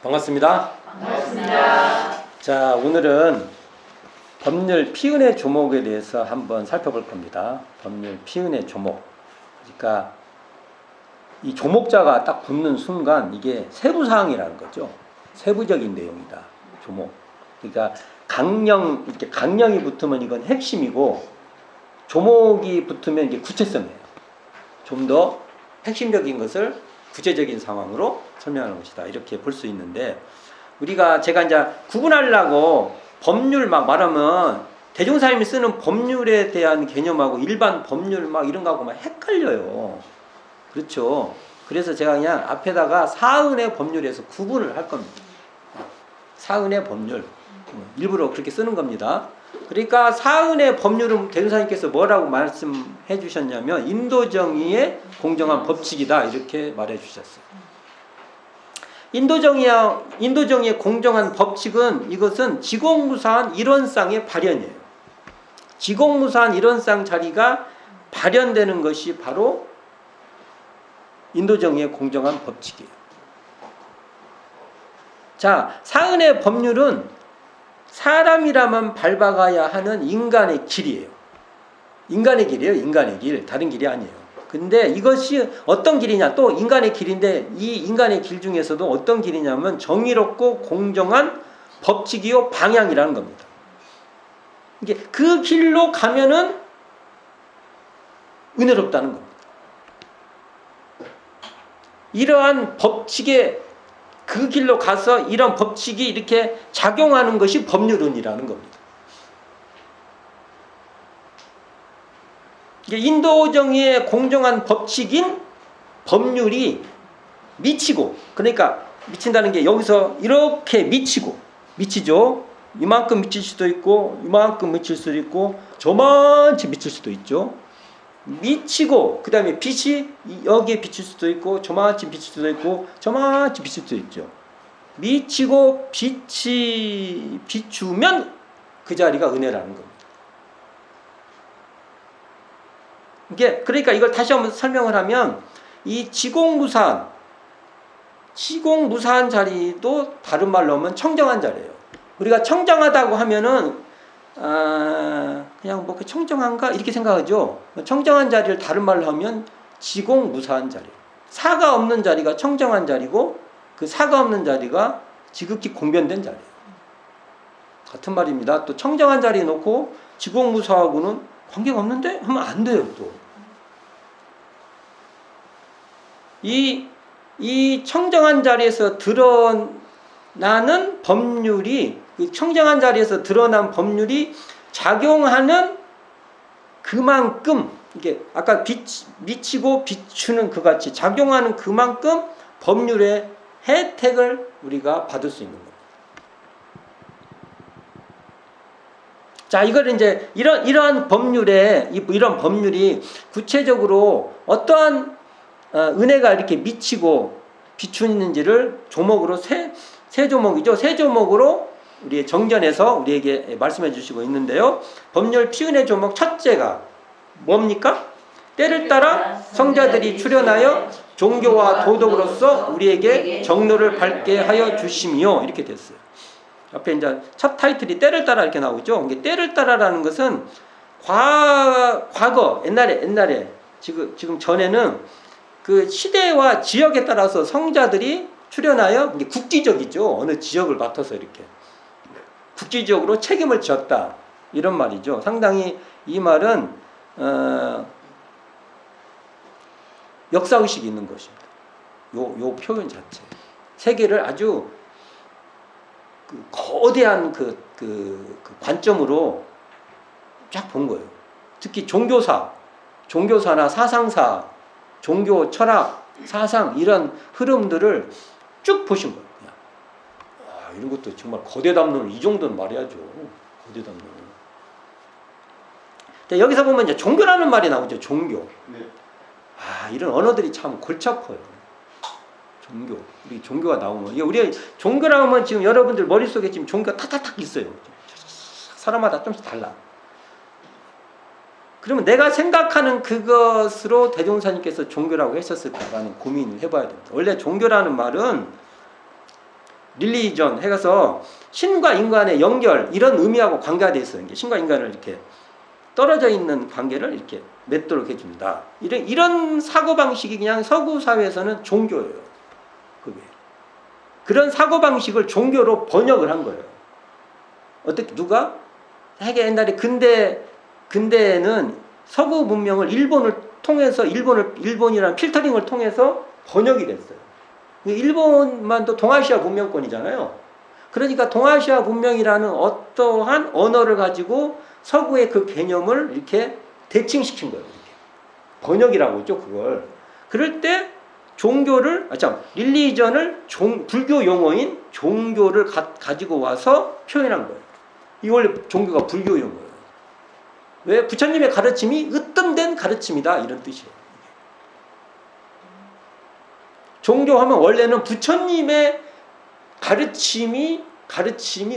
반갑습니다. 반갑습니다. 자, 오늘은 법률 피은의 조목에 대해서 한번 살펴볼 겁니다. 법률 피은의 조목. 그러니까 이 조목자가 딱 붙는 순간 이게 세부사항이라는 거죠. 세부적인 내용이다. 조목. 그러니까 이렇게 강령이 붙으면 이건 핵심이고 조목이 붙으면 이게 구체성이에요. 좀 더 핵심적인 것을 구체적인 상황으로 설명하는 것이다. 이렇게 볼 수 있는데, 제가 이제 구분하려고 법률 막 말하면 대종사님이 쓰는 법률에 대한 개념하고 일반 법률 막 이런 거하고 막 헷갈려요. 그렇죠. 그래서 제가 그냥 앞에다가 사은의 법률에서 구분을 할 겁니다. 사은의 법률. 일부러 그렇게 쓰는 겁니다. 그러니까 사은의 법률은 대종사님께서 뭐라고 말씀해 주셨냐면 인도정의의 공정한 법칙이다 이렇게 말해 주셨어요. 인도정의의 공정한 법칙은 이것은 지공무사한 일원상의 발현이에요. 지공무사한 일원상 자리가 발현되는 것이 바로 인도정의의 공정한 법칙이에요. 자, 사은의 법률은 사람이라면 밟아가야 하는 인간의 길이에요. 인간의 길이에요. 인간의 길. 다른 길이 아니에요. 근데 이것이 어떤 길이냐? 또 인간의 길인데 이 인간의 길 중에서도 어떤 길이냐면 정의롭고 공정한 법칙이요 방향이라는 겁니다. 이게 그 길로 가면은 은혜롭다는 겁니다. 이러한 법칙에 그 길로 가서 이런 법칙이 이렇게 작용하는 것이 법률론이라는 겁니다. 인도정의의 공정한 법칙인 법률이 미치고, 그러니까 미친다는 게 여기서 이렇게 미치죠. 이만큼 미칠 수도 있고 이만큼 미칠 수도 있고 저만치 미칠 수도 있죠. 미치고 그 다음에 빛이 여기에 비칠 수도 있고 저만치 비칠 수도 있고 저만치 비칠 수도 있죠. 미치고 빛이 비추면 그 자리가 은혜라는 겁니다. 그러니까 이걸 다시 한번 설명을 하면 이 지공무사한 자리도 다른 말로 하면 청정한 자리예요. 우리가 청정하다고 하면은 그냥 뭐 청정한가 이렇게 생각하죠. 청정한 자리를 다른 말로 하면 지공무사한 자리. 사가 없는 자리가 청정한 자리고 그 사가 없는 자리가 지극히 공변된 자리예요. 같은 말입니다. 또 청정한 자리에 놓고 지공무사하고는 관계가 없는데 하면 안 돼요. 또 이 청정한 자리에서 드러나는 법률이, 청정한 자리에서 드러난 법률이 작용하는 그만큼, 이게 아까 미치고 비추는 그 같이 작용하는 그만큼 법률의 혜택을 우리가 받을 수 있는 겁니다. 자, 이걸 이제 이러한 이런 법률이 구체적으로 어떠한 은혜가 이렇게 미치고 비추는지를 조목으로 세 조목이죠. 세 조목으로 우리의 정전에서 우리에게 말씀해 주시고 있는데요. 법률 피은의 조목 첫째가 뭡니까? 때를 따라 성자들이 출현하여 종교와 도덕으로서 우리에게 정로를 밝게 하여 주심이요. 이렇게 됐어요. 옆에 이제 첫 타이틀이 때를 따라 이렇게 나오죠. 때를 따라라는 것은 과거 옛날에 지금 전에는 그 시대와 지역에 따라서 성자들이 출현하여 국지적이죠. 어느 지역을 맡아서 이렇게 국지적으로 책임을 졌다 이런 말이죠. 상당히 이 말은 역사의식이 있는 것입니다. 요 표현 자체 세계를 아주 거대한 그 관점으로 쫙 본 거예요. 특히 종교사나 사상사, 종교, 철학, 사상 이런 흐름들을 쭉 보신 거예요. 이런 것도 정말 거대 담론을 이 정도는 말해야죠. 거대 담론. 여기서 보면 이제 종교라는 말이 나오죠. 종교. 네. 이런 언어들이 참 골치 아파요. 종교. 우리 종교가 나오면 우리 종교라고 하면 지금 여러분들 머릿속에 지금 종교가 탁탁탁 있어요. 사람마다 좀씩 달라. 그러면 내가 생각하는 그것으로 대종사님께서 종교라고 했었을까라는 고민을 해봐야 됩니다. 원래 종교라는 말은 릴리전 해서 신과 인간의 연결 이런 의미하고 관계가 돼 있어요. 신과 인간을 이렇게 떨어져 있는 관계를 이렇게 맺도록 해준다. 이런 사고 방식이 그냥 서구 사회에서는 종교예요. 그게 그런 사고 방식을 종교로 번역을 한 거예요. 어떻게 누가? 되게 옛날에 근대에는 서구 문명을 일본을 통해서 일본이라는 필터링을 통해서 번역이 됐어요. 일본만도 동아시아 문명권이잖아요. 그러니까 동아시아 문명이라는 어떠한 언어를 가지고 서구의 그 개념을 이렇게 대칭시킨 거예요. 이렇게. 번역이라고 했죠, 그걸. 그럴 때 릴리전을 불교 용어인 종교를 가지고 와서 표현한 거예요. 이 원래 종교가 불교 용어예요. 왜? 부처님의 가르침이 으뜸된 가르침이다, 이런 뜻이에요. 종교하면 원래는 부처님의 가르침이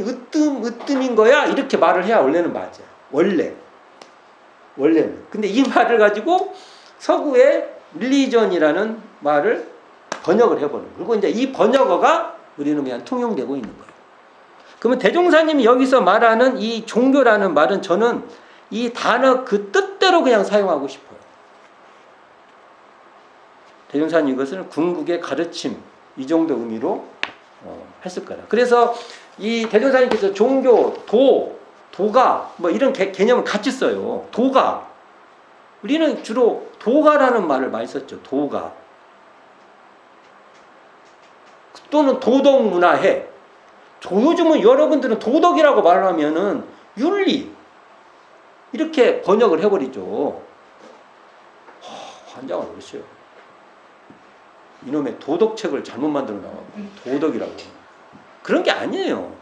으뜸인 거야, 이렇게 말을 해야 원래는 맞아요. 원래는. 근데 이 말을 가지고 서구의 릴리전이라는 말을 번역을 해버린 거예요. 그리고 이제 이 번역어가 우리는 그냥 통용되고 있는 거예요. 그러면 대종사님이 여기서 말하는 이 종교라는 말은 저는 이 단어 그 뜻대로 그냥 사용하고 싶어요. 대종사님 이것을 궁극의 가르침, 이 정도 의미로 했을 거라. 그래서 이 대종사님께서 종교, 도가 뭐 이런 개념을 같이 써요. 도가. 우리는 주로 도가라는 말을 많이 썼죠. 도가. 또는 도덕문화해. 요즘은 여러분들은 도덕이라고 말하면은 윤리 이렇게 번역을 해버리죠. 환장을 그러시요. 이놈의 도덕책을 잘못 만들어 나가고 도덕이라고. 그런 게 아니에요.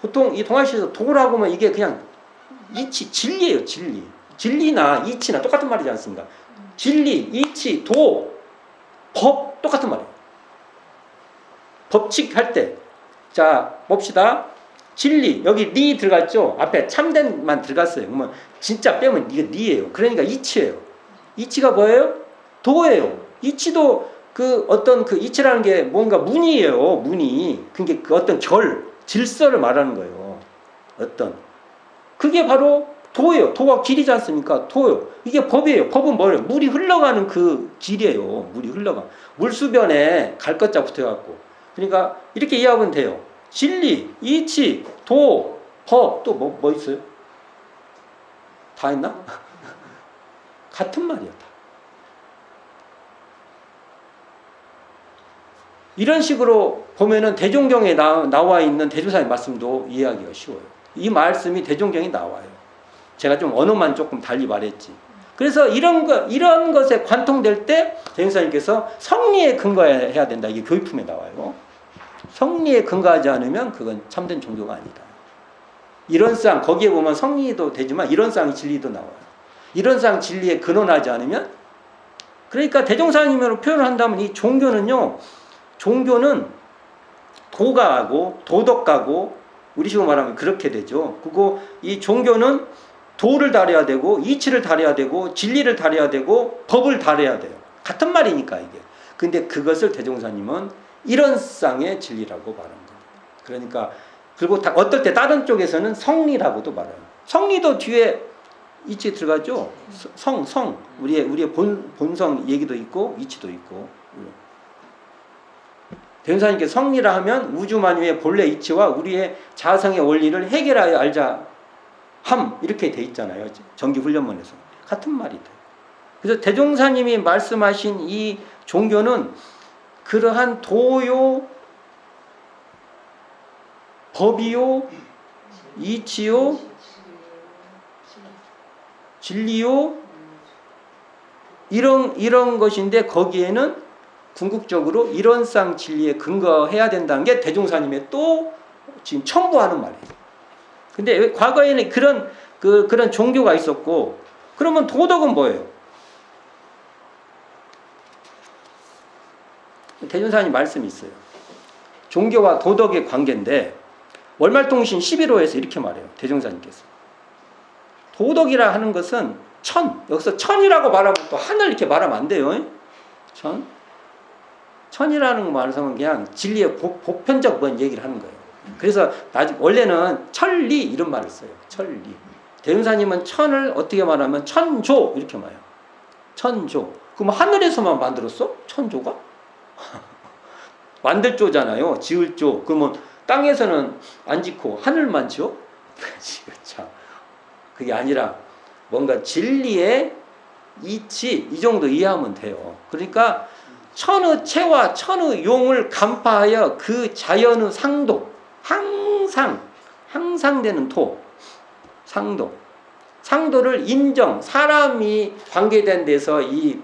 보통 이 동아시아에서 도라고 하면 이게 그냥 이치, 진리예요. 진리. 진리나 이치나 똑같은 말이지 않습니까? 진리, 이치, 법 똑같은 말이에요. 법칙 할 때. 자, 봅시다. 진리, 여기 리 들어갔죠? 앞에 참된만 들어갔어요. 그러면 진짜 빼면 이게 리예요. 그러니까 이치예요. 이치가 뭐예요? 도예요. 이치도 어떤 이치라는 게 뭔가 문이에요. 문이. 그게 어떤 질서를 말하는 거예요. 그게 바로 도예요. 도가 길이지 않습니까? 도요. 이게 법이에요. 법은 뭐예요? 물이 흘러가는 그 길이에요. 물이 흘러가. 물수변에 갈 것자 붙어갖고. 그러니까 이렇게 이해하면 돼요. 진리, 이치, 도, 법, 또 뭐 있어요? 다 했나? 같은 말이야, 다. 이런 식으로 보면은 대종경에 나와 있는 대조사의 말씀도 이해하기가 쉬워요. 이 말씀이 대종경에 나와요. 제가 좀 언어만 조금 달리 말했지. 그래서 이런 것에 관통될 때 대종사님께서 성리에 근거해야 된다. 이게 교육품에 나와요. 성리에 근거하지 않으면 그건 참된 종교가 아니다. 이론상 거기에 보면 성리도 되지만 이론상 진리도 나와요. 이론상 진리에 근원하지 않으면, 그러니까 대종사님으로 표현을 한다면 이 종교는 도가하고 도덕가고 우리식으로 말하면 그렇게 되죠. 그리고 이 종교는 도를 다뤄야 되고 이치를 다뤄야 되고 진리를 다뤄야 되고 법을 다뤄야 돼요. 같은 말이니까 이게. 근데 그것을 대종사님은 이론상의 진리라고 말한 겁니다. 그러니까 그리고 어떨 때 다른 쪽에서는 성리라고도 말해요. 성리도 뒤에 이치 들어가죠. 우리의 본성 얘기도 있고 이치도 있고. 대종사님께서 성리라 하면 우주만유의 본래 이치와 우리의 자성의 원리를 해결하여 알자 함, 이렇게 돼 있잖아요. 정기훈련문에서. 같은 말이다. 그래서 대종사님이 말씀하신 이 종교는 그러한 도요, 법이요, 이치요, 진리요, 이런 것인데 거기에는 궁극적으로 이론상 진리에 근거해야 된다는 게 대종사님의 또 지금 첨부하는 말이에요. 근데 과거에는 그런 종교가 있었고, 그러면 도덕은 뭐예요? 대종사님 말씀이 있어요. 종교와 도덕의 관계인데 월말통신 11호에서 이렇게 말해요. 대종사님께서. 도덕이라 하는 것은 여기서 천이라고 말하면 또 하늘 이렇게 말하면 안 돼요. 천. 천이라는 말은 그냥 진리의 보편적 뭔 얘기를 하는 거예요. 그래서 원래는 천리 이런 말을 써요. 천리. 대운사님은 천을 어떻게 말하면 천조 이렇게 말해요. 천조. 그럼 하늘에서만 만들었어? 천조가? 만들 조잖아요. 지을 조. 그러면 땅에서는 안 짓고 하늘만 지어? 참. 그게 아니라 뭔가 진리의 이치 이 정도 이해하면 돼요. 그러니까 천의 체와 천의 용을 간파하여 그 자연의 상도 항상 되는 토 상도를 인정 사람이 관계된 데서 이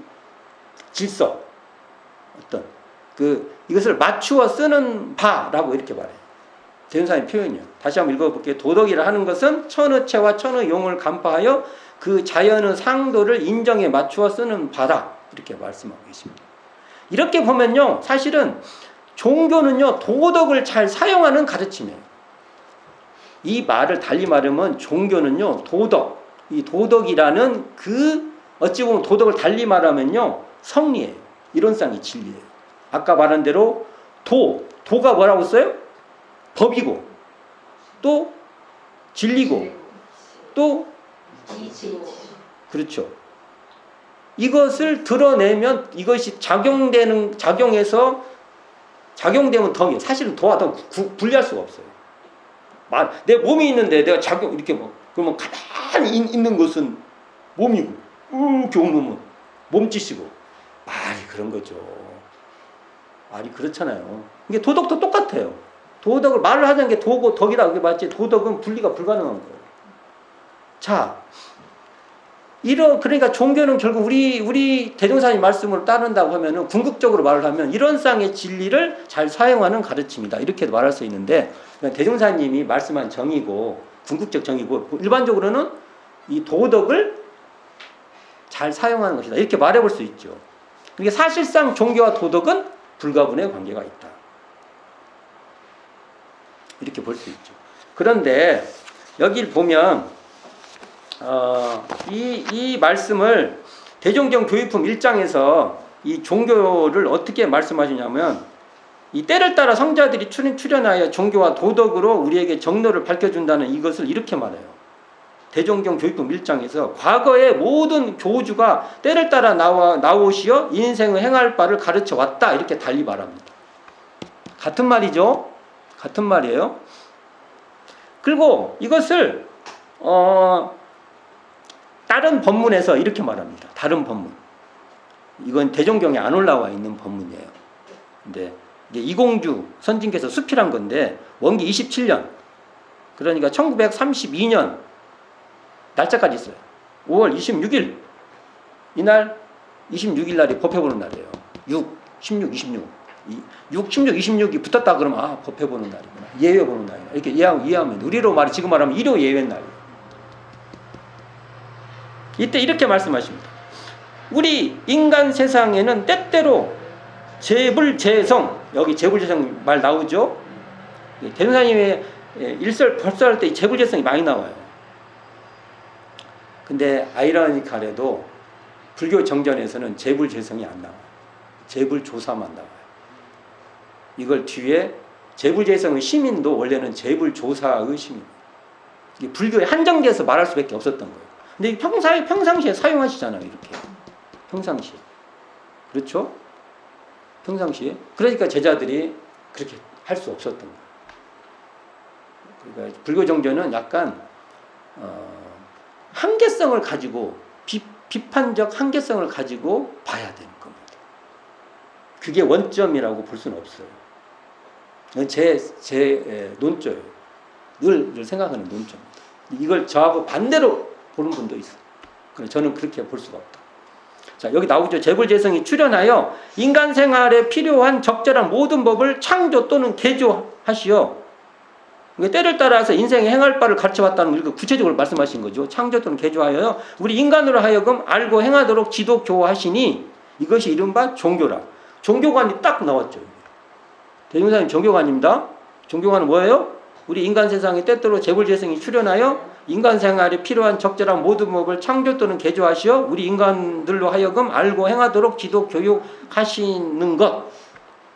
질서 어떤 이것을 맞추어 쓰는 바라고 이렇게 말해요. 대운사의 표현이요. 다시 한번 읽어볼게요. 도덕이라 하는 것은 천의 체와 천의 용을 간파하여 그 자연의 상도를 인정에 맞추어 쓰는 바다 이렇게 말씀하고 계십니다. 이렇게 보면요, 사실은 종교는요 도덕을 잘 사용하는 가르침이에요. 이 말을 달리 말하면 종교는요 이 도덕이라는 어찌 보면 도덕을 달리 말하면요 성리예요. 이론상의 진리예요. 아까 말한 대로 도가 뭐라고 써요? 법이고 또 진리고 또 그렇죠. 이것을 드러내면 이것이 작용해서 작용되면 덕이에요. 사실은 도와 더 분리할 수가 없어요. 내 몸이 있는데 내가 이렇게 그러면 가만히 있는 것은 몸이고 이렇게 오면 몸짓이고 말이 그런 거죠. 말이 그렇잖아요. 이게 도덕도 똑같아요. 도덕을 말을 하자는 게 도고 덕이다 그게 맞지. 도덕은 분리가 불가능한 거예요. 자, 그러니까 종교는 결국 우리 대종사님 말씀을 따른다고 하면은 궁극적으로 말을 하면 이런 쌍의 진리를 잘 사용하는 가르침이다. 이렇게도 말할 수 있는데 대종사님이 말씀한 정의고 궁극적 정의고 일반적으로는 이 도덕을 잘 사용하는 것이다. 이렇게 말해볼 수 있죠. 그러니까 사실상 종교와 도덕은 불가분의 관계가 있다. 이렇게 볼 수 있죠. 그런데 여기를 보면 이 말씀을 대종경 교육품 1장에서 이 종교를 어떻게 말씀하시냐면 이 때를 따라 성자들이 출현하여 종교와 도덕으로 우리에게 정로를 밝혀준다는 이것을 이렇게 말해요. 대종경 교육품 1장에서 과거의 모든 교주가 때를 따라 나오시어 인생의 행할 바를 가르쳐 왔다 이렇게 달리 말합니다. 같은 말이죠. 같은 말이에요. 그리고 이것을 다른 법문에서 이렇게 말합니다. 다른 법문. 이건 대종경에 안 올라와 있는 법문이에요. 근데 이게 이공주 선진께서 수필한 건데 원기 27년 그러니까 1932년 날짜까지 있어요. 5월 26일 이날 26일 날이 법회보는 날이에요. 6, 16, 26 16, 26이 붙었다 그러면 법회보는 날이구나. 예외 보는 날이구나. 이렇게 이해하면 우리로 지금 말하면 일요 예외 날이에요. 이때 이렇게 말씀하십니다. 우리 인간 세상에는 때때로 재불재성 여기 재불재성 말 나오죠. 대종사님의 법설할 때 재불재성이 많이 나와요. 근데 아이러니컬해도 불교 정전에서는 재불재성이 안 나와요. 재불조사만 나와요. 이걸 뒤에 재불재성의 시민도 원래는 재불조사의 시민이에요. 이게 불교에 한정돼서 말할 수밖에 없었던 거예요. 근데 평상시에 사용하시잖아요. 이렇게 평상시에 그렇죠? 평상시에 그러니까 제자들이 그렇게 할 수 없었던 거예요. 그러니까 불교 정전은 약간 한계성을 가지고 비판적 한계성을 가지고 봐야 되는 겁니다. 그게 원점이라고 볼 수는 없어요. 제 논조예요. 늘 생각하는 논조입니다. 이걸 저하고 반대로 보는 분도 있어요. 그래서 저는 그렇게 볼 수가 없다. 자, 여기 나오죠. 재불재성이 출현하여 인간 생활에 필요한 적절한 모든 법을 창조 또는 개조하시어 때를 따라서 인생의 행할 바를 가르쳐왔다는 걸 구체적으로 말씀하신 거죠. 창조 또는 개조하여 우리 인간으로 하여금 알고 행하도록 지도 교화하시니 이것이 이른바 종교라. 종교관이 딱 나왔죠. 대종사님 종교관입니다. 종교관은 뭐예요? 우리 인간 세상에 때때로 재불재성이 출현하여 인간 생활에 필요한 적절한 모든 법을 창조 또는 개조하시어 우리 인간들로 하여금 알고 행하도록 지도 교육하시는 것.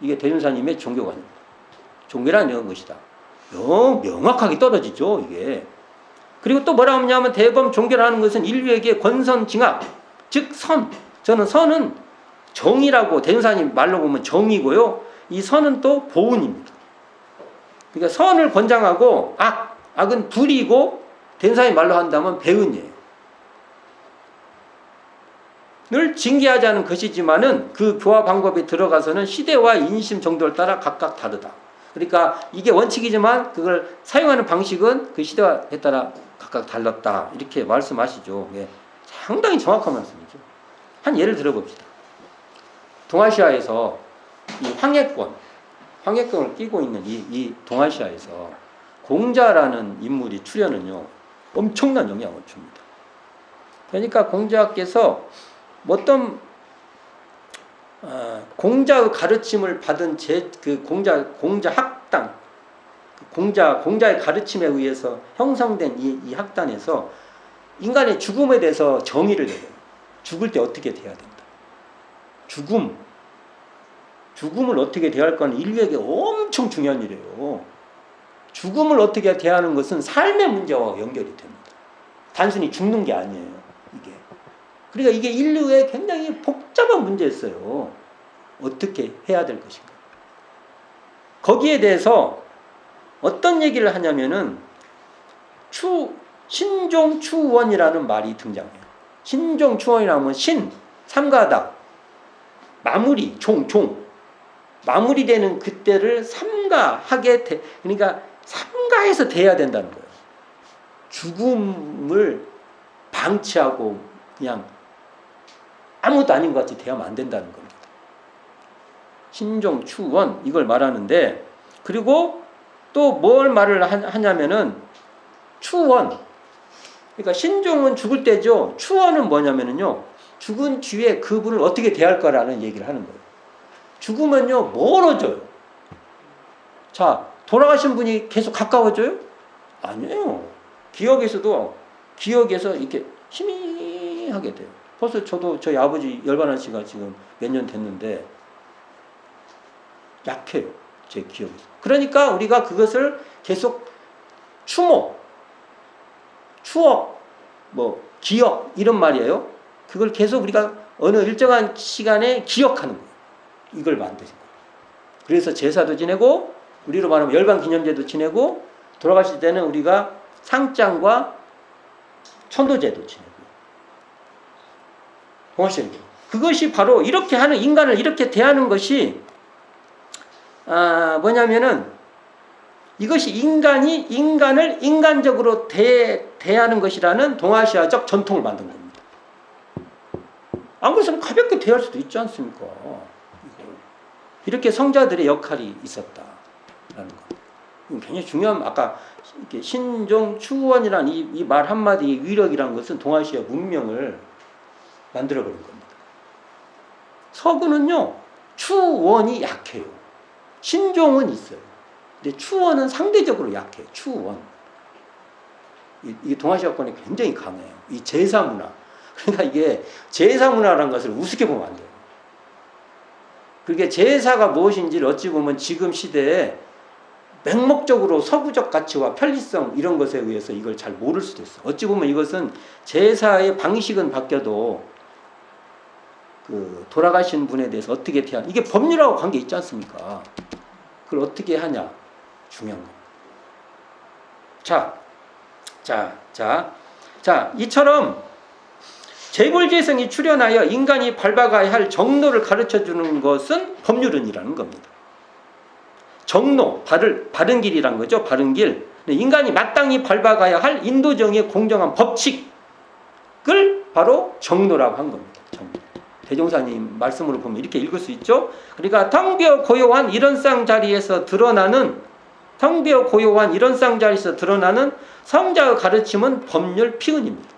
이게 대종사님의 종교관입니다. 종교란 이런 것이다. 명확하게 떨어지죠, 이게. 그리고 또 뭐라 하냐면 대범 종교라는 것은 인류에게 권선징악, 즉 선. 저는 선은 정의라고 대종사님 말로 보면 정의고요. 이 선은 또 보은입니다. 그러니까 선을 권장하고 악은 불이고 대종사님 말로 한다면 배은이에요. 늘 징계하자는 것이지만은 그 교화 방법에 들어가서는 시대와 인심 정도를 따라 각각 다르다. 그러니까 이게 원칙이지만 그걸 사용하는 방식은 그 시대에 따라 각각 달랐다. 이렇게 말씀하시죠. 예. 상당히 정확한 말씀이죠. 한 예를 들어봅시다. 동아시아에서 이 황해권을 끼고 있는 이 동아시아에서 공자라는 인물이 출현은요, 엄청난 영향을 줍니다. 그러니까 공자께서 어떤 공자의 가르침을 받은 그 공자 학당, 공자의 가르침에 의해서 형성된 이 학단에서 인간의 죽음에 대해서 정의를 내려요. 죽을 때 어떻게 돼야 된다. 죽음을 어떻게 대할 건 인류에게 엄청 중요한 일이에요. 죽음을 어떻게 대하는 것은 삶의 문제와 연결이 됩니다. 단순히 죽는 게 아니에요, 이게. 그러니까 이게 인류의 굉장히 복잡한 문제였어요. 어떻게 해야 될 것인가. 거기에 대해서 어떤 얘기를 하냐면은 신종추원이라는 말이 등장해요. 신종추원이라면 삼가다, 마무리, 마무리되는 그때를 삼가하게 그러니까 삼가해서 돼야 된다는 거예요. 죽음을 방치하고 그냥 아무것도 아닌 것 같이 대하면 안 된다는 겁니다. 신종추원 이걸 말하는데, 그리고 또 뭘 말을 하냐면은 추원. 그러니까 신종은 죽을 때죠. 추원은 뭐냐면은요, 죽은 뒤에 그분을 어떻게 대할 거라는 얘기를 하는 거예요. 죽으면요 멀어져요. 자, 돌아가신 분이 계속 가까워져요? 아니에요. 기억에서 이렇게 희미하게 돼요. 벌써 저희 아버지 열반한 씨가 지금 몇 년 됐는데 약해요, 제 기억에서. 그러니까 우리가 그것을 계속 추억, 기억 이런 말이에요. 그걸 계속 우리가 어느 일정한 시간에 기억하는 거예요. 이걸 만드신 거예요. 그래서 제사도 지내고, 우리로 말하면 열반기념제도 지내고, 돌아가실 때는 우리가 상장과 천도제도 지내고. 동아시아입니다. 그것이 바로 이렇게 하는, 인간을 이렇게 대하는 것이 뭐냐면은 이것이 인간을 인간적으로 대하는 것이라는 동아시아적 전통을 만든 겁니다. 안 그래서는 가볍게 대할 수도 있지 않습니까? 이렇게 성자들의 역할이 있었다라는 겁니다. 이건 굉장히 중요한, 아까 신종추원이라는 이 말 한마디의 위력이라는 것은 동아시아 문명을 만들어버린 겁니다. 서구는요, 추원이 약해요. 신종은 있어요. 근데 추원은 상대적으로 약해요. 추원. 이 동아시아권이 굉장히 강해요. 이 제사 문화. 그러니까 이게 제사 문화라는 것을 우습게 보면 안 돼요. 그게 제사가 무엇인지를 어찌 보면 지금 시대에 맹목적으로 서구적 가치와 편리성 이런 것에 의해서 이걸 잘 모를 수도 있어요. 어찌 보면 이것은 제사의 방식은 바뀌어도 그 돌아가신 분에 대해서 어떻게 대하냐, 이게 법률하고 관계 있지 않습니까? 그걸 어떻게 하냐 중요한 겁니다. 자, 이처럼 재벌재성이 출현하여 인간이 밟아가야 할 정로를 가르쳐주는 것은 법률은이라는 겁니다. 정로, 바른 길이란 거죠. 바른 길. 인간이 마땅히 밟아가야 할 인도정의 공정한 법칙을 바로 정로라고 한 겁니다. 정로. 대종사님 말씀으로 보면 이렇게 읽을 수 있죠. 그러니까 텅비어 고요한 이런상 자리에서 드러나는 성자의 가르침은 법률 피은입니다.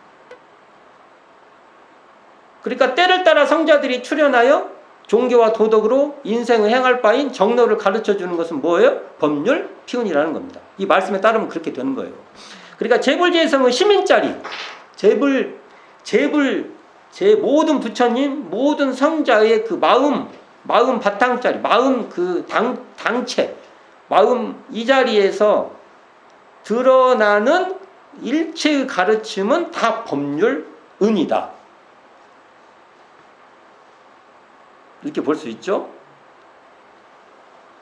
그러니까 때를 따라 성자들이 출현하여 종교와 도덕으로 인생을 행할 바인 정로를 가르쳐주는 것은 뭐예요? 법률 피은이라는 겁니다. 이 말씀에 따르면 그렇게 되는 거예요. 그러니까 재불제성은 시민자리, 제 모든 부처님, 모든 성자의 그 마음, 마음 바탕자리, 마음 그 당체, 마음 이 자리에서 드러나는 일체의 가르침은 다 법률 은이다. 이렇게 볼 수 있죠?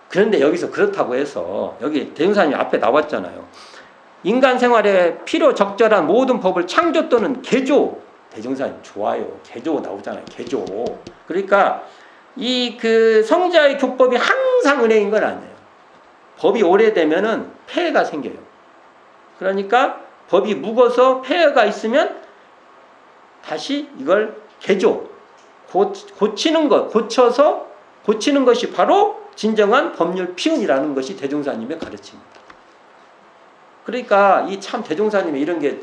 그런데 여기서 그렇다고 해서 여기 대종사님 앞에 나왔잖아요. 인간 생활에 필요 적절한 모든 법을 창조 또는 개조. 대종사님 좋아요. 개조 나오잖아요. 개조. 그러니까 이 그 성자의 교법이 항상 은혜인 건 아니에요. 법이 오래되면은 폐해가 생겨요. 그러니까 법이 묵어서 폐해가 있으면 다시 이걸 개조, 고치는 것, 고쳐서 고치는 것이 바로 진정한 법률 피운이라는 것이 대종사님의 가르침입니다. 그러니까 이 참 대종사님의 이런 게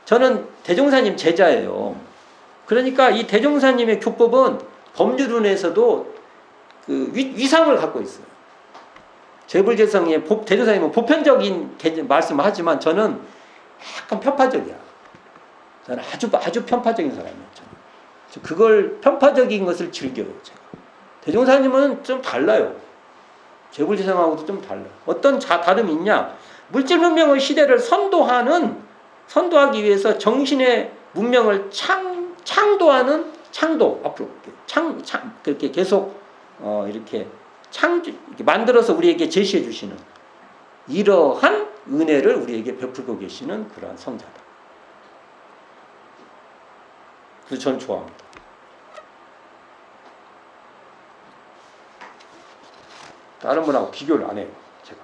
저는 대종사님 제자예요. 그러니까 이 대종사님의 교법은 법률론에서도 그 위상을 갖고 있어요. 재불재성의 대종사님은 보편적인 말씀을 하지만 저는 약간 편파적이야. 저는 아주 편파적인 사람이에요. 저는. 그걸 편파적인 것을 즐겨요. 제가. 대종사님은 좀 달라요. 재불재성하고도 좀 달라요. 어떤 다름이 있냐? 물질 문명의 시대를 선도하기 위해서 정신의 문명을 창도하는 창도 앞으로 그렇게 계속 이렇게 이렇게 만들어서 우리에게 제시해 주시는 이러한 은혜를 우리에게 베풀고 계시는 그러한 성자다. 그래서 저는 좋아합니다. 다른 분하고 비교를 안 해요. 제가.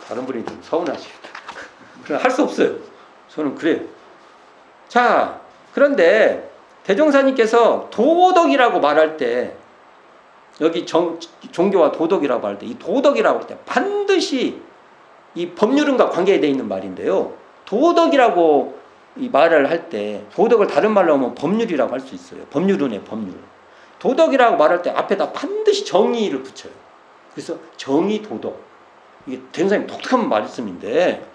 다른 분이 좀 서운하시겠다. 그러나 할 수 없어요. 저는 그래요. 자, 그런데 대종사님께서 도덕이라고 말할 때 여기 종교와 도덕이라고 할 때 이 도덕이라고 할 때 반드시 이 법률은과 관계되어 있는 말인데요. 도덕이라고 이 말을 할 때 도덕을 다른 말로 하면 법률이라고 할 수 있어요. 법률은의 법률. 도덕이라고 말할 때 앞에다 반드시 정의를 붙여요. 그래서 정의 도덕. 이게 대종사님 독특한 말씀인데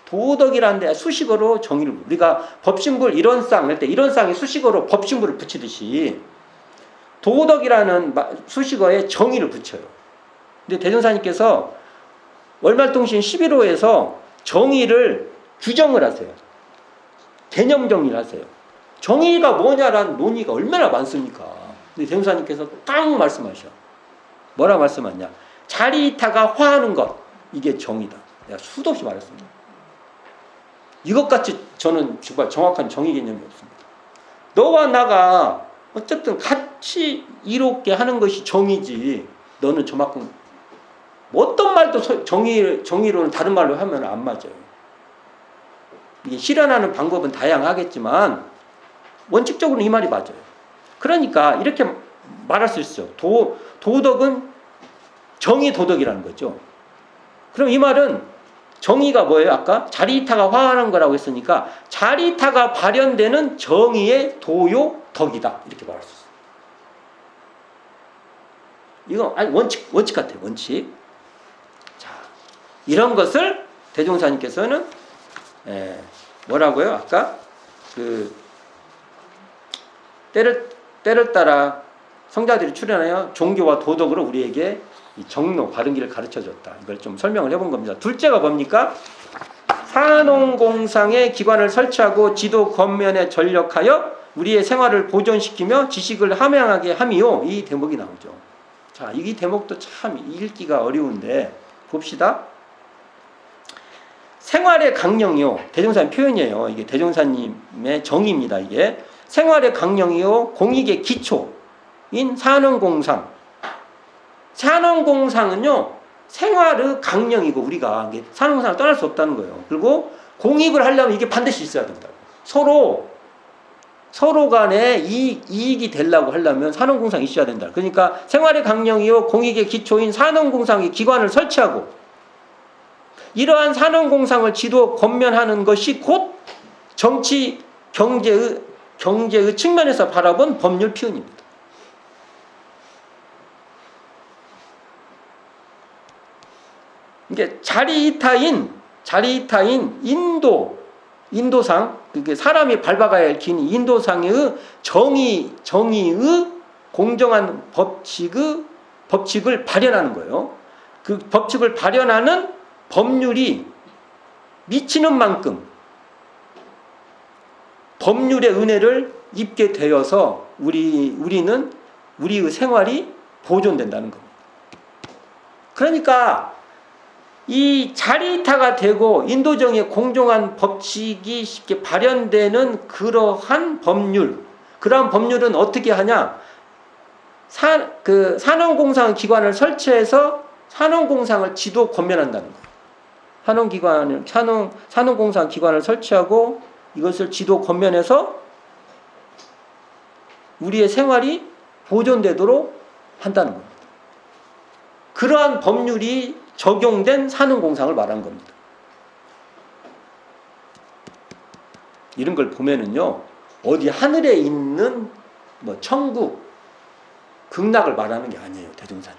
도덕이라는 데 수식어로 정의를 우리가 법신불 이론상 할 때 이론상에 수식어로 법신불을 붙이듯이 도덕이라는 수식어에 정의를 붙여요. 근데 대종사님께서 월말통신 11호에서 정의를 규정을 하세요. 개념 정리를 하세요. 정의가 뭐냐라는 논의가 얼마나 많습니까? 근데 대종사님께서 딱 말씀하셔. 뭐라 말씀하냐? 자리이타가 화하는 것. 이게 정의다. 내가 수도 없이 말했습니다. 이것같이 저는 정말 정확한 정의 개념이 없습니다. 너와 나가 어쨌든 같이 이롭게 하는 것이 정의지. 너는 저만큼 어떤 말도 정의로는 다른 말로 하면 안 맞아요. 이게 실현하는 방법은 다양하겠지만 원칙적으로는 이 말이 맞아요. 그러니까 이렇게 말할 수 있어요. 도덕은 정의 도덕이라는 거죠. 그럼 이 말은 정의가 뭐예요? 아까 자리이타가 화하는 거라고 했으니까 자리이타가 발현되는 정의의 도요 덕이다. 이렇게 말할 수 있어요. 이거 아니 원칙 같아요. 원칙. 자, 이런 것을 대종사님께서는 뭐라고요? 아까 그 때를 따라 성자들이 출현하여 종교와 도덕으로 우리에게 이 정로, 바른 길을 가르쳐줬다. 이걸 좀 설명을 해본 겁니다. 둘째가 뭡니까? 산업공상의 기관을 설치하고 지도 권면에 전력하여 우리의 생활을 보존시키며 지식을 함양하게 함이요. 이 대목이 나오죠. 자, 이 대목도 참 읽기가 어려운데 봅시다. 생활의 강령이요. 대종사님 표현이에요. 이게 대종사님의 정의입니다. 이게 생활의 강령이요. 공익의 기초인 산업공상. 산업공상은요, 생활의 강령이고, 우리가 산업공상을 떠날 수 없다는 거예요. 그리고 공익을 하려면 이게 반드시 있어야 된다고. 서로 간에 이익이 되려고 하려면 산업공상이 있어야 된다. 그러니까 생활의 강령이요, 공익의 기초인 산업공상의 기관을 설치하고, 이러한 산업공상을 지도 권면하는 것이 곧 정치, 경제의 측면에서 바라본 법률 표현입니다. 이게 자리이타인 인도 인도상, 그게 사람이 밟아가야 할 긴 인도상의 정의의 공정한 법칙을 발현하는 거예요. 그 법칙을 발현하는 법률이 미치는 만큼 법률의 은혜를 입게 되어서 우리는 우리의 생활이 보존된다는 겁니다. 그러니까 이 자리이타가 되고 인도정의 공정한 법칙이 쉽게 발현되는 그러한 법률은 어떻게 하냐? 산업공상 기관을 설치해서 산업공상을 지도 권면한다는 거예요. 산업공상 기관을 설치하고 이것을 지도 권면해서 우리의 생활이 보존되도록 한다는 겁니다. 그러한 법률이 적용된 산업공상을 말하는 겁니다. 이런 걸 보면은요, 어디 하늘에 있는 뭐 천국, 극락을 말하는 게 아니에요, 대종사님.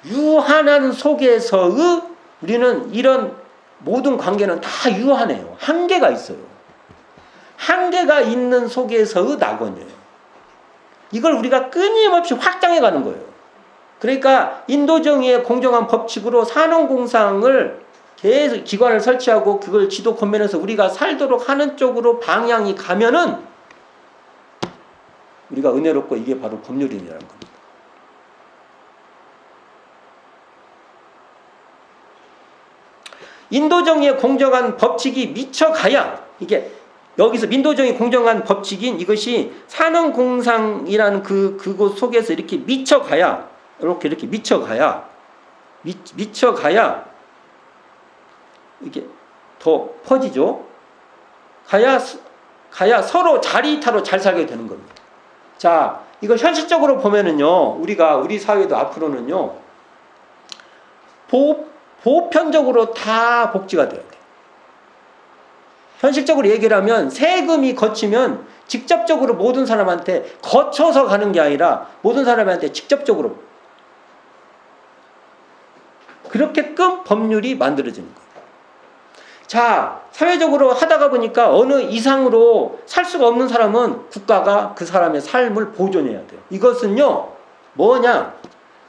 유한한 속에서의 우리는 이런 모든 관계는 다 유한해요. 한계가 있어요. 한계가 있는 속에서의 낙원이에요. 이걸 우리가 끊임없이 확장해 가는 거예요. 그러니까 인도정의의 공정한 법칙으로 산업공상을 계속 기관을 설치하고 그걸 지도 권면해서 우리가 살도록 하는 쪽으로 방향이 가면은 우리가 은혜롭고 이게 바로 법률이라는 겁니다. 인도정의의 공정한 법칙이 미쳐가야, 이게 여기서 민도정의 공정한 법칙인 이것이 산업공상이라는 그곳 속에서 이렇게 미쳐가야, 이렇게 미쳐가야 이게 더 퍼지죠. 가야 서로 자리이타로 잘 살게 되는 겁니다. 자, 이거 현실적으로 보면은요, 우리 사회도 앞으로는요, 보편적으로 다 복지가 돼야 돼. 현실적으로 얘기를 하면 세금이 거치면 직접적으로 모든 사람한테 거쳐서 가는 게 아니라 모든 사람한테 직접적으로 그렇게끔 법률이 만들어지는 거예요. 자, 사회적으로 하다가 보니까 어느 이상으로 살 수가 없는 사람은 국가가 그 사람의 삶을 보존해야 돼요. 이것은요, 뭐냐?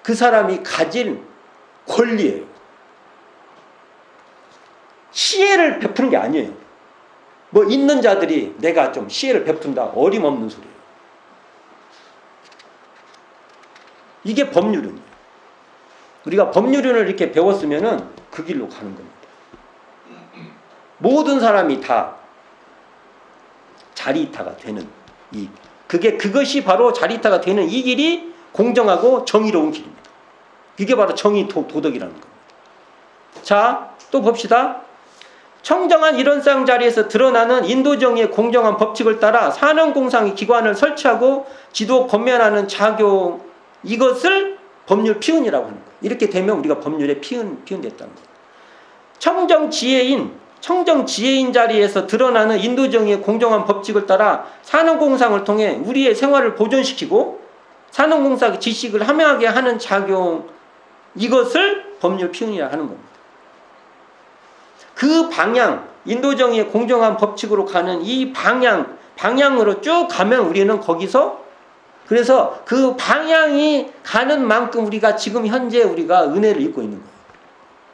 그 사람이 가진 권리예요. 시혜를 베푸는 게 아니에요. 뭐 있는 자들이 내가 좀 시혜를 베푼다, 어림없는 소리예요. 이게 법률은. 우리가 법률을 이렇게 배웠으면은 그 길로 가는 겁니다. 모든 사람이 다 자리이타가 되는 그것이 바로 자리이타가 되는 이 길이 공정하고 정의로운 길입니다. 이게 바로 정의 도덕이라는 겁니다. 자, 또 봅시다. 청정한 이론상 자리에서 드러나는 인도정의의 공정한 법칙을 따라 산업공상의 기관을 설치하고 지도 권면하는 작용, 이것을 법률 피운이라고 하는 거예요. 이렇게 되면 우리가 법률에 피운됐다는 거예요. 청정 지혜인 자리에서 드러나는 인도정의의 공정한 법칙을 따라 산업공상을 통해 우리의 생활을 보존시키고 산업공상의 지식을 함양하게 하는 작용, 이것을 법률 피운이라고 하는 겁니다. 그 방향, 인도정의의 공정한 법칙으로 가는 이 방향으로 쭉 가면 우리는 거기서, 그래서 그 방향이 가는 만큼 우리가 지금 현재 우리가 은혜를 입고 있는 거예요.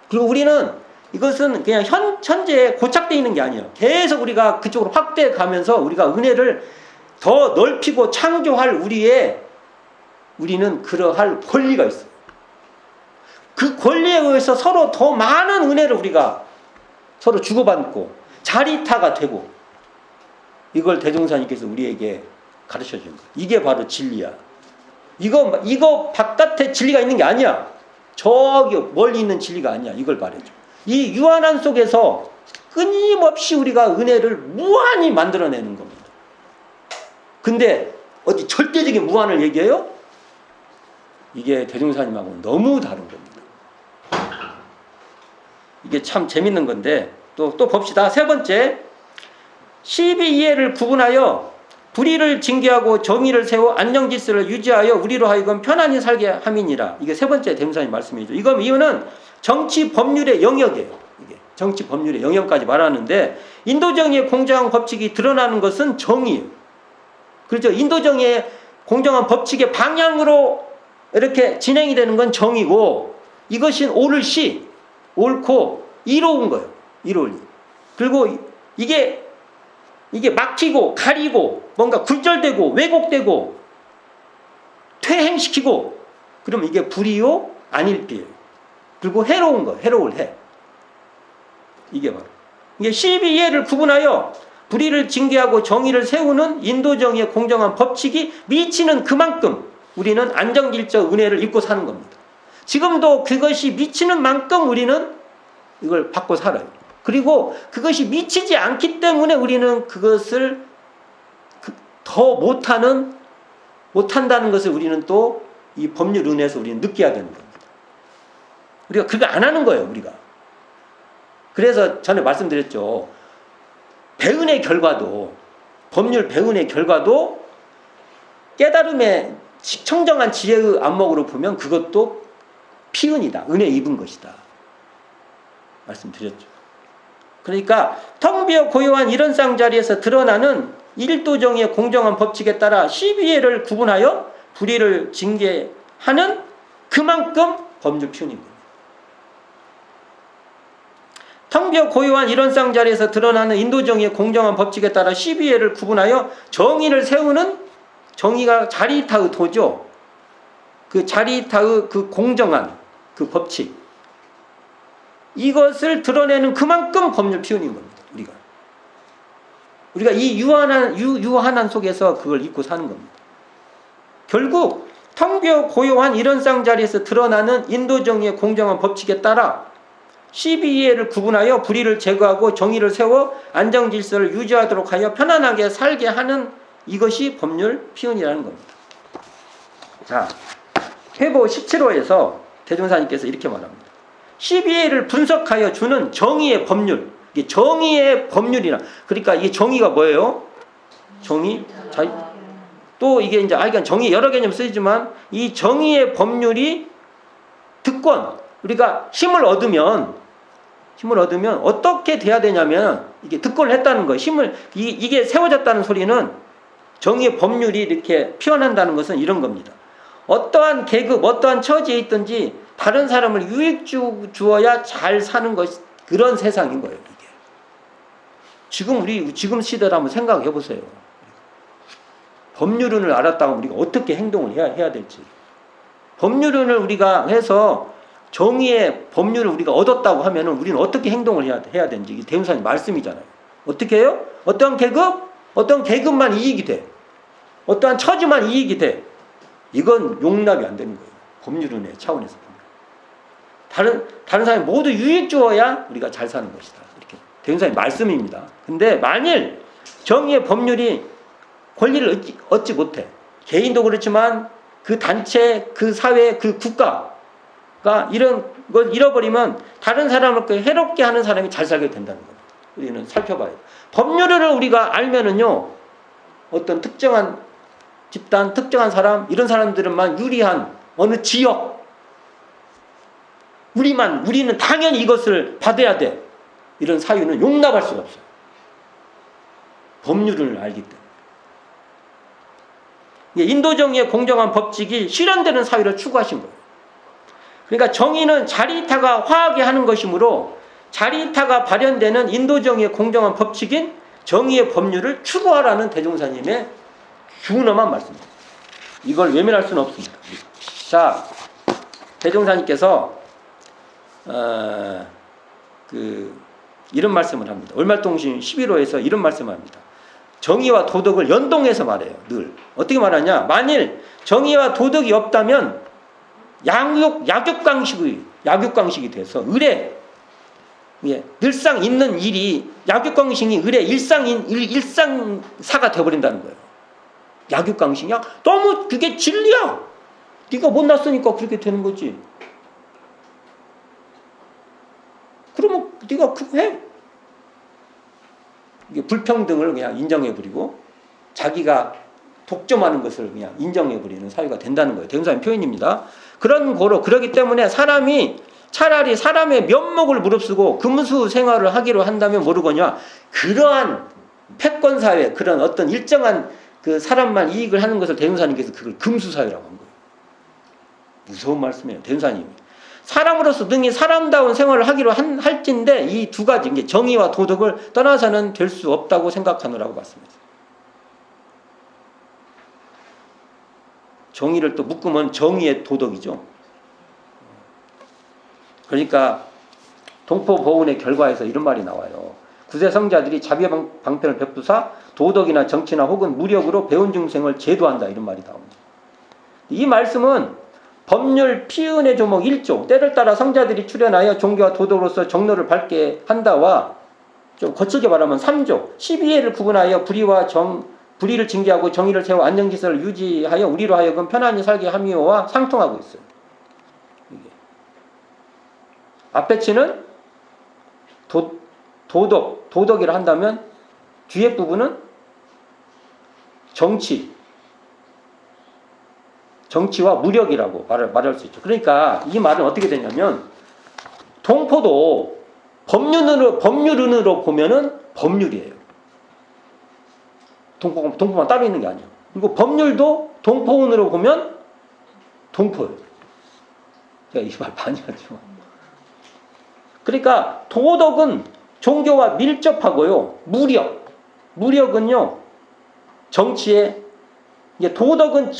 그리고 우리는 이것은 그냥 현재에 고착되어 있는 게 아니에요. 계속 우리가 그쪽으로 확대해 가면서 우리가 은혜를 더 넓히고 창조할 우리는 그러할 권리가 있어요. 그 권리에 의해서 서로 더 많은 은혜를 우리가 서로 주고받고 자리이타가 되고, 이걸 대종사님께서 우리에게 가르쳐 준 거예요. 이게 바로 진리야. 이거 바깥에 진리가 있는 게 아니야. 저기 멀리 있는 진리가 아니야. 이걸 말해줘. 이 유한한 속에서 끊임없이 우리가 은혜를 무한히 만들어내는 겁니다. 근데 어디 절대적인 무한을 얘기해요? 이게 대종사님하고는 너무 다른 겁니다. 이게 참 재밌는 건데, 또 봅시다. 세 번째, 시비이해를 구분하여 불의를 징계하고 정의를 세워 안정질서를 유지하여 우리로 하여금 편안히 살게 함이니라. 이게 세 번째 대종사님 말씀이죠. 이유는 정치 법률의 영역이에요. 이게 정치 법률의 영역까지 말하는데 인도정의의 공정한 법칙이 드러나는 것은 정의예요. 그렇죠? 인도정의의 공정한 법칙의 방향으로 이렇게 진행이 되는 건 정의고 이것이 옳을시, 옳고 이로운 거예요. 이로울 리. 그리고 이게 막히고 가리고 뭔가 굴절되고 왜곡되고 퇴행시키고 그러면 이게 불이요 안일비예요. 그리고 해로운 거, 해로울 해. 이게 바로 이게 시비이해를 구분하여 불의를 징계하고 정의를 세우는 인도정의의 공정한 법칙이 미치는 그만큼 우리는 안정질적 은혜를 입고 사는 겁니다. 지금도 그것이 미치는 만큼 우리는 이걸 받고 살아요. 그리고 그것이 미치지 않기 때문에 우리는 그것을 더 못한다는 것을 우리는 또 이 법률 은혜에서 우리는 느껴야 되는 겁니다. 우리가 그거 안 하는 거예요, 우리가. 그래서 전에 말씀드렸죠. 배은의 결과도, 법률 배은의 결과도 깨달음의 청정한 지혜의 안목으로 보면 그것도 피은이다. 은혜 입은 것이다. 말씀드렸죠. 그러니까 텅 비어 고요한 이런 쌍자리에서 드러나는 일도정의의 공정한 법칙에 따라 시비해를 구분하여 불의를 징계하는 그만큼 법률 피운인 겁니다. 텅 비어 고요한 이런 쌍자리에서 드러나는 인도정의의 공정한 법칙에 따라 시비해를 구분하여 정의를 세우는 정의가 자리타의 도죠. 그 자리타의 그 공정한 그 법칙. 이것을 드러내는 그만큼 법률 피운인 겁니다. 우리가 이 유한한 속에서 그걸 입고 사는 겁니다. 결국 텅 비어 고요한 이런 쌍자리에서 드러나는 인도정의의 공정한 법칙에 따라 시비이해를 구분하여 불의를 제거하고 정의를 세워 안정질서를 유지하도록 하여 편안하게 살게 하는 이것이 법률 피운이라는 겁니다. 자, 회보 17호에서 대종사님께서 이렇게 말합니다. 시비이해를 분석하여 주는 정의의 법률. 이게 정의의 법률이라. 그러니까 이게 정의가 뭐예요? 정의? 또 이게 이제 그러니까 정의 여러 개념 쓰이지만 이 정의의 법률이 득권. 우리가 힘을 얻으면 어떻게 돼야 되냐면 이게 득권을 했다는 거예요. 이게 세워졌다는 소리는 정의의 법률이 이렇게 피어난다는 것은 이런 겁니다. 어떠한 계급, 어떠한 처지에 있든지 다른 사람을 유익 주어야 잘 사는 것이 그런 세상인 거예요. 이게. 지금 시대를 한번 생각해 보세요. 법률을 알았다고 우리가 어떻게 행동을 해야 될지. 법률을 우리가 해서 정의의 법률을 우리가 얻었다고 하면은 우리는 어떻게 행동을 해야 되는지 이게 대운사님 말씀이잖아요. 어떻게 해요? 어떤 계급만 이익이 돼. 어떠한 처지만 이익이 돼. 이건 용납이 안 되는 거예요. 법률은의 차원에서 보면. 다른 사람이 모두 유익 주어야 우리가 잘 사는 것이다. 이렇게 대운사님 말씀입니다. 근데 만일 정의의 법률이 권리를 얻지 못해. 개인도 그렇지만 그 단체, 그 사회, 그 국가가 이런 걸 잃어버리면 다른 사람을 해롭게 하는 사람이 잘 살게 된다는 겁니다. 우리는 살펴봐야 돼요. 법률을 우리가 알면은요, 어떤 특정한 집단, 특정한 사람, 이런 사람들은만 유리한 어느 지역, 우리는 당연히 이것을 받아야 돼. 이런 사유는 용납할 수가 없어요. 법률을 알기 때문에. 인도정의의 공정한 법칙이 실현되는 사회를 추구하신 거예요. 그러니까 정의는 자리이타가 화하게 하는 것이므로 자리이타가 발현되는 인도정의의 공정한 법칙인 정의의 법률을 추구하라는 대종사님의 준엄한 말씀입니다. 이걸 외면할 수는 없습니다. 자, 대종사님께서 이런 말씀을 합니다. 월말통신 11호에서 이런 말씀을 합니다. 정의와 도덕을 연동해서 말해요. 늘. 어떻게 말하냐? 만일 정의와 도덕이 없다면 약육강식이 돼서 늘상 있는 일이 약육강식이 을의 일상사가 되어버린다는 거예요. 약육강식이야? 너무 그게 진리야. 네가 못났으니까 그렇게 되는 거지. 그러면 네가 그거 해. 이게 불평등을 그냥 인정해버리고 자기가 독점하는 것을 그냥 인정해버리는 사회가 된다는 거예요. 대운사님 표현입니다. 그러기 때문에 사람이 차라리 사람의 면목을 무릅쓰고 금수 생활을 하기로 한다면 모르거냐. 그러한 패권사회, 그런 어떤 일정한 그 사람만 이익을 하는 것을 대종사님께서 그걸 금수사회라고 한 거예요. 무서운 말씀이에요. 대종사님이. 사람으로서 능히 사람다운 생활을 하기로 할진데 이 두 가지, 이게 정의와 도덕을 떠나서는 될 수 없다고 생각하느라고 말씀했어요. 정의를 또 묶으면 정의의 도덕이죠. 그러니까 동포보훈의 결과에서 이런 말이 나와요. 구세 성자들이 자비 방편을 베푸사 도덕이나 정치나 혹은 무력으로 배운 중생을 제도한다, 이런 말이 나옵니다. 이 말씀은 법률 피은의 조목 1조 때를 따라 성자들이 출현하여 종교와 도덕으로서 정로를 밝게 한다와 좀 거칠게 말하면 3조 12회를 구분하여 불의를 징계하고 정의를 세워 안정질서를 유지하여 우리로 하여금 편안히 살게 함이오와 상통하고 있어요. 이게. 앞에 치는 도덕이라 한다면 뒤에 부분은 정치와 무력이라고 말할 수 있죠. 그러니까 이 말은 어떻게 되냐면 동포도 법률은으로 보면은 법률이에요. 동포만 따로 있는 게 아니에요. 그리고 법률도 동포운으로 보면 동포예요. 제가 이 말 많이 하죠. 그러니까 도덕은 종교와 밀접하고요. 무력은요. 정치에 이게 도덕은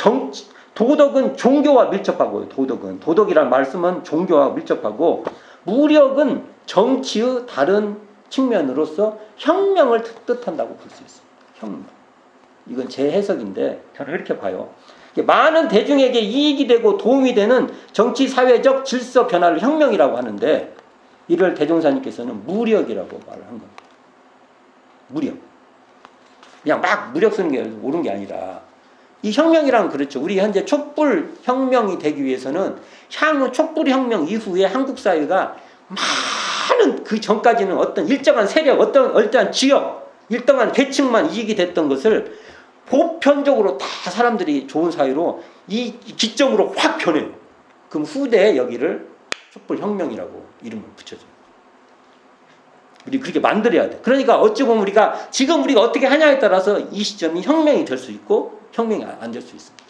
종교와 밀접하고요. 도덕이라는 말씀은 종교와 밀접하고 무력은 정치의 다른 측면으로서 혁명을 뜻한다고 볼 수 있습니다. 혁명. 이건 제 해석인데 저는 이렇게 봐요. 많은 대중에게 이익이 되고 도움이 되는 정치 사회적 질서 변화를 혁명이라고 하는데 이를 대종사님께서는 무력이라고 말을 한 겁니다. 무력. 그냥 막 무력 쓰는 게 옳은 게 아니라 이 혁명이란 그렇죠. 우리 현재 촛불 혁명이 되기 위해서는 향후 촛불 혁명 이후에 한국 사회가 많은 그 전까지는 어떤 일정한 세력, 어떠한 지역, 일정한 계층만 이익이 됐던 것을 보편적으로 다 사람들이 좋은 사회로 이 기점으로 확 변해요. 그럼 후대에 여기를 촛불 혁명이라고 이름을 붙여줘요. 우리 그렇게 만들어야 돼. 그러니까 어찌 보면 지금 우리가 어떻게 하냐에 따라서 이 시점이 혁명이 될 수 있고 혁명이 안 될 수 있습니다.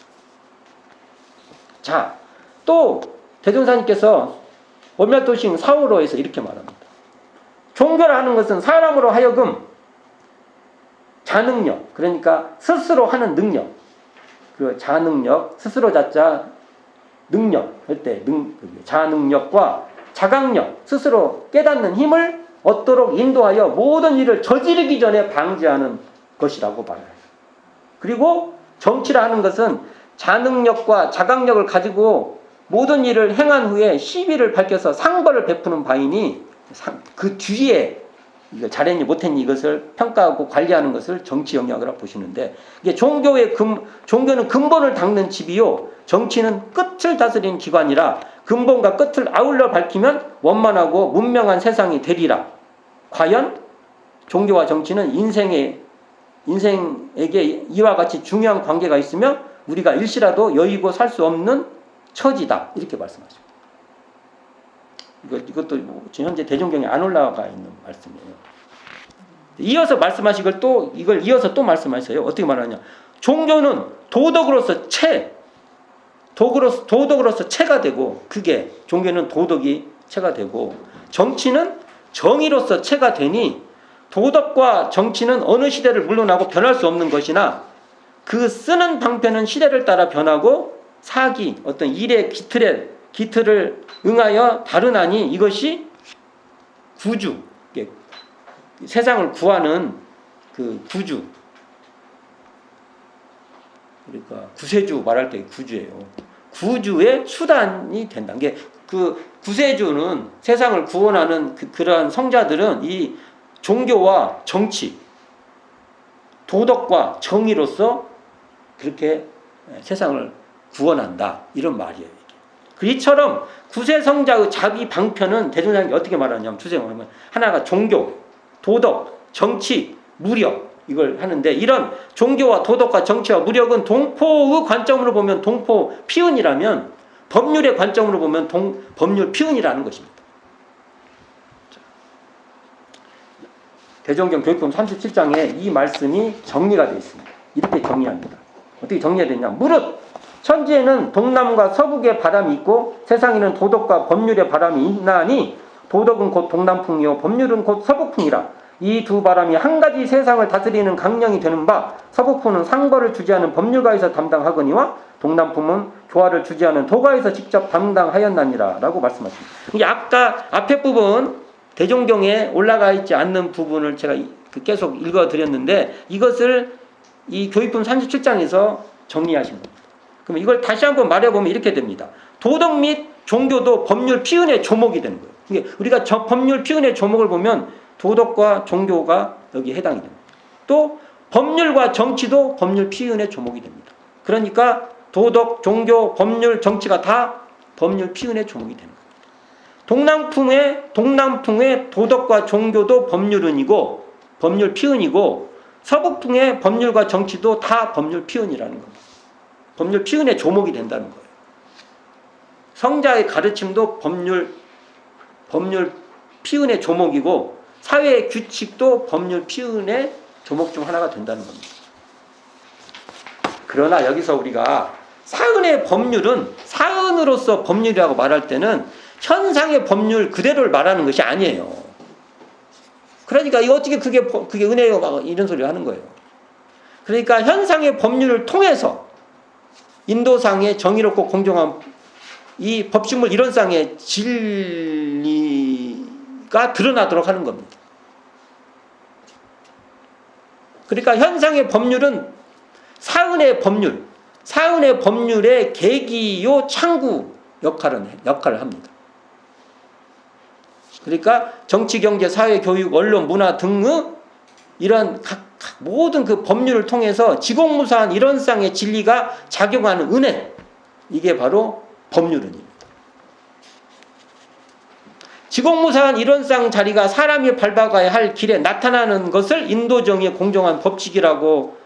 자, 또 대종사님께서 원멸도신 4호로에서 이렇게 말합니다. 종교라는 것은 사람으로 하여금 자능력, 그러니까 스스로 하는 능력, 그 자능력, 스스로 자자 능력 할 때 자능력과 자각력, 스스로 깨닫는 힘을 얻도록 인도하여 모든 일을 저지르기 전에 방지하는 것이라고 말해요. 그리고 정치라 하는 것은 자능력과 자각력을 가지고 모든 일을 행한 후에 시비를 밝혀서 상벌을 베푸는 바이니 그 뒤에 잘했니 못했니 이것을 평가하고 관리하는 것을 정치 영역이라고 보시는데 이게 종교는 근본을 닦는 집이요 정치는 끝을 다스리는 기관이라 근본과 끝을 아울러 밝히면 원만하고 문명한 세상이 되리라. 과연 종교와 정치는 인생에게 이와 같이 중요한 관계가 있으며 우리가 일시라도 여의고 살 수 없는 처지다. 이렇게 말씀하십니다. 이것도 지금 현재 대종경에 안 올라가 있는 말씀이에요. 이어서 말씀하신 이걸 이어서 또 말씀하셔요. 어떻게 말하냐? 종교는 도덕으로서 체가 되고 그게 종교는 도덕이 체가 되고 정치는 정의로서 체가 되니 도덕과 정치는 어느 시대를 물러나고 변할 수 없는 것이나 그 쓰는 방편은 시대를 따라 변하고 어떤 일의 기틀을 응하여 다르나니 이것이 구주, 세상을 구하는 그 구주, 그러니까 구세주 말할 때 구주예요. 구주의 수단이 된다. 그 구세주는 세상을 구원하는 그러한 성자들은 이 종교와 정치, 도덕과 정의로서 그렇게 세상을 구원한다. 이런 말이에요. 이처럼 구세성자의 자비 방편은 대종사님이 어떻게 말하냐면 주세하면 하나가 종교, 도덕, 정치, 무력 이걸 하는데 이런 종교와 도덕과 정치와 무력은 동포의 관점으로 보면 동포 피운이라면 법률의 관점으로 보면 법률 피은이라는 것입니다. 대종경 교육법 37장에 이 말씀이 정리가 되어 있습니다. 이렇게 정리합니다. 어떻게 정리해야 되냐? 무릇 천지에는 동남과 서북의 바람이 있고 세상에는 도덕과 법률의 바람이 있나니 도덕은 곧 동남풍이요 법률은 곧 서북풍이라. 이 두 바람이 한 가지 세상을 다스리는 강령이 되는 바 서북풍은 상벌을 주재하는 법률가에서 담당하거니와 동남풍은 교화를 주재하는 도가에서 직접 담당하였나니라 라고 말씀하십니다. 이게 아까 앞에 부분 대종경에 올라가 있지 않는 부분을 제가 계속 읽어드렸는데 이것을 이 교육품 37장에서 정리하신 겁니다. 그럼 이걸 다시 한번 말해보면 이렇게 됩니다. 도덕 및 종교도 법률 피은의 조목이 되는 거예요. 이게 우리가 법률 피은의 조목을 보면 도덕과 종교가 여기에 해당이 됩니다. 또 법률과 정치도 법률 피은의 조목이 됩니다. 그러니까 도덕, 종교, 법률, 정치가 다 법률 피은의 조목이 되는 거예요. 동남풍의 도덕과 종교도 법률은이고 법률 피은이고 서북풍의 법률과 정치도 다 법률 피은이라는 겁니다. 법률 피은의 조목이 된다는 거예요. 성자의 가르침도 법률 피은의 조목이고 사회의 규칙도 법률 피은의 조목 중 하나가 된다는 겁니다. 그러나 여기서 우리가 사은의 법률은 사은으로서 법률이라고 말할 때는 현상의 법률 그대로를 말하는 것이 아니에요. 그러니까 이거 어떻게 그게 은혜요? 막 이런 소리를 하는 거예요. 그러니까 현상의 법률을 통해서 인도상의 정의롭고 공정한 이 법식물 이론상의 진리가 드러나도록 하는 겁니다. 그러니까 현상의 법률은 사은의 법률의 계기요 창구 역할을 합니다. 그러니까 정치, 경제, 사회, 교육, 언론, 문화 등의 이런 모든 그 법률을 통해서 지공무사한 이론상의 진리가 작용하는 은혜, 이게 바로 법률은입니다. 지공무사한 이론상 자리가 사람이 밟아가야 할 길에 나타나는 것을 인도정의의 공정한 법칙이라고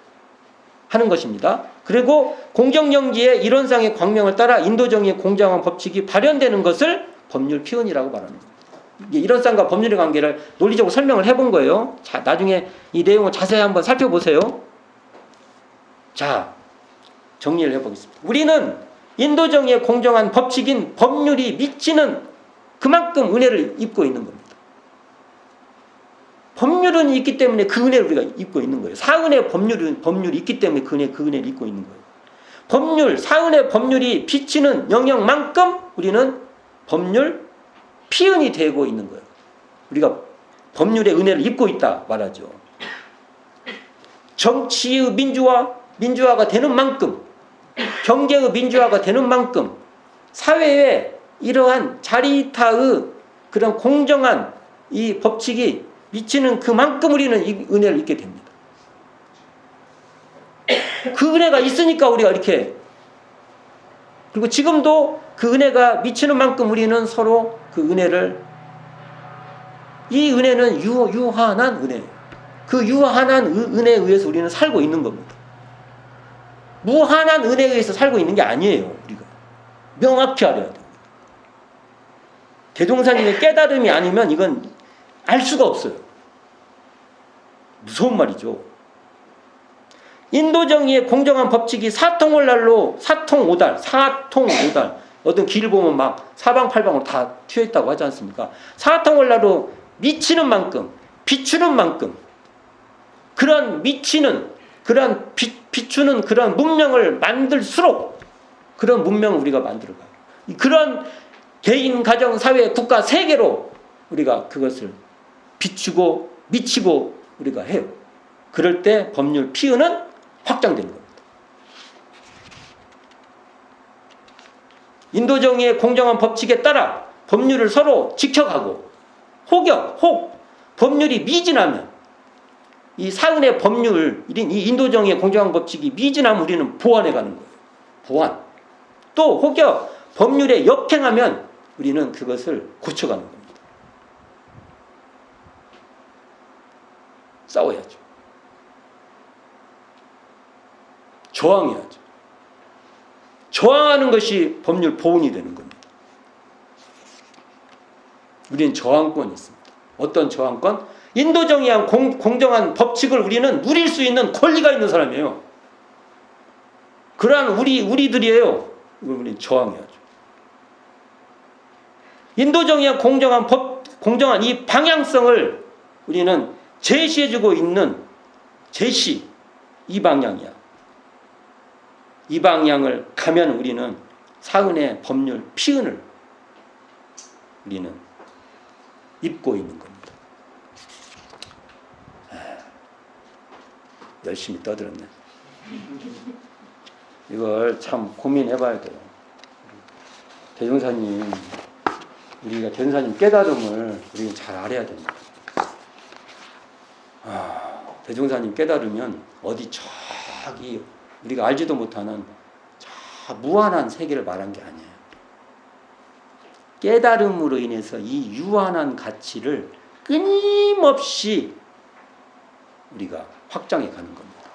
하는 것입니다. 그리고 공정정지의 이론상의 광명을 따라 인도정의의 공정한 법칙이 발현되는 것을 법률 피은이라고 말합니다. 이론상과 법률의 관계를 논리적으로 설명을 해본 거예요. 자, 나중에 이 내용을 자세히 한번 살펴보세요. 자, 정리를 해보겠습니다. 우리는 인도정의의 공정한 법칙인 법률이 미치는 그만큼 은혜를 입고 있는 겁니다. 법률은 있기 때문에 그 은혜를 우리가 입고 있는 거예요. 사은의 법률이 있기 때문에 그 은혜를 입고 있는 거예요. 사은의 법률이 비치는 영역만큼 우리는 법률 피은이 되고 있는 거예요. 우리가 법률의 은혜를 입고 있다 말하죠. 정치의 민주화가 되는 만큼, 경제의 민주화가 되는 만큼 사회에 이러한 자리타의 그런 공정한 이 법칙이 미치는 그만큼 우리는 이 은혜를 입게 됩니다. 그 은혜가 있으니까 우리가 이렇게, 그리고 지금도 그 은혜가 미치는 만큼 우리는 서로 그 은혜를, 이 은혜는 유한한 은혜예요. 그 유한한 은혜에 의해서 우리는 살고 있는 겁니다. 무한한 은혜에 의해서 살고 있는 게 아니에요. 우리가 명확히 알아야 돼요. 대종사님의 깨달음이 아니면 이건 알 수가 없어요. 무서운 말이죠. 인도정의의 공정한 법칙이 사통오달로 사통오달 어떤 길 보면 막 사방팔방으로 다 튀어있다고 하지 않습니까? 사통오달로 미치는 만큼, 비추는 만큼, 그런 비추는 그런 문명을 만들수록 그런 문명을 우리가 만들어가요. 그런 개인, 가정, 사회, 국가, 세계로 우리가 그것을 비추고 미치고 우리가 해요. 그럴 때 법률 피은은 확장되는 겁니다. 인도정의의 공정한 법칙에 따라 법률을 서로 지켜가고 법률이 미진하면, 이 사은의 법률, 이 인도정의의 공정한 법칙이 미진하면 우리는 보완해가는 거예요. 보완. 또 혹여 법률에 역행하면 우리는 그것을 고쳐가는 겁니다. 싸워야죠. 저항하는 것이 법률 보훈이 되는 겁니다. 우리는 저항권이 있습니다. 어떤 저항권? 인도정의한 공정한 법칙을 우리는 누릴 수 있는 권리가 있는 사람이에요. 그러한 우리들이에요. 이걸 우리는 저항해야죠. 인도정의한 공정한 이 방향성을 우리는 제시해주고 있는 이 방향이야. 이 방향을 가면 우리는 사은의 법률 피은을 우리는 입고 있는 겁니다. 열심히 떠들었네. 이걸 참 고민해봐야 돼요. 대종사님, 우리가 대종사님 깨달음을 우리가 잘 알아야 됩니다. 대종사님 깨달으면 어디 저기 우리가 알지도 못하는 저 무한한 세계를 말한 게 아니에요. 깨달음으로 인해서 이 유한한 가치를 끊임없이 우리가 확장해 가는 겁니다.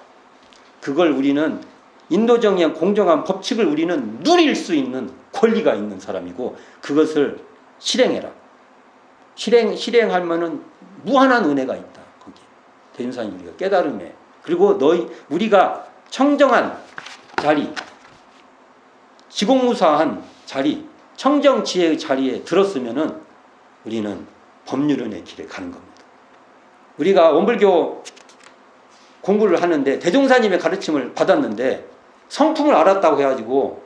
그걸 우리는 인도정의한 공정한 법칙을 우리는 누릴 수 있는 권리가 있는 사람이고 그것을 실행해라. 실행하면은 무한한 은혜가 있다. 거기 대종사님 우리가 깨달음에 그리고 우리가 청정한 자리, 지공무사한 자리, 청정지혜의 자리에 들었으면은 우리는 법률은의 길에 가는 겁니다. 우리가 원불교 공부를 하는데 대종사님의 가르침을 받았는데 성품을 알았다고 해가지고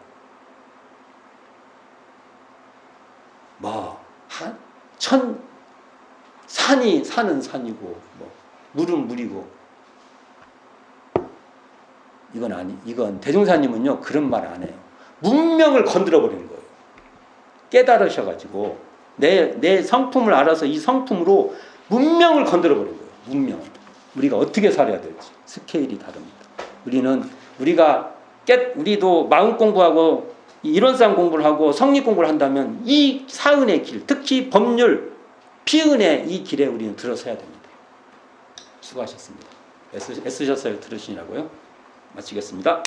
산이 산은 산이고 물은 물이고 이건 대종사님은요 그런 말 안 해요. 문명을 건드려 버리는 거예요. 깨달으셔가지고 내 성품을 알아서 이 성품으로 문명을 건드려 버린 거예요. 문명. 우리가 어떻게 살아야 될지 스케일이 다릅니다. 우리도 마음 공부하고 이론상 공부를 하고 성립 공부를 한다면 이 사은의 길, 특히 법률 피은의 이 길에 우리는 들어서야 됩니다. 수고하셨습니다. 애쓰셨어요. 들으시냐고요? 마치겠습니다.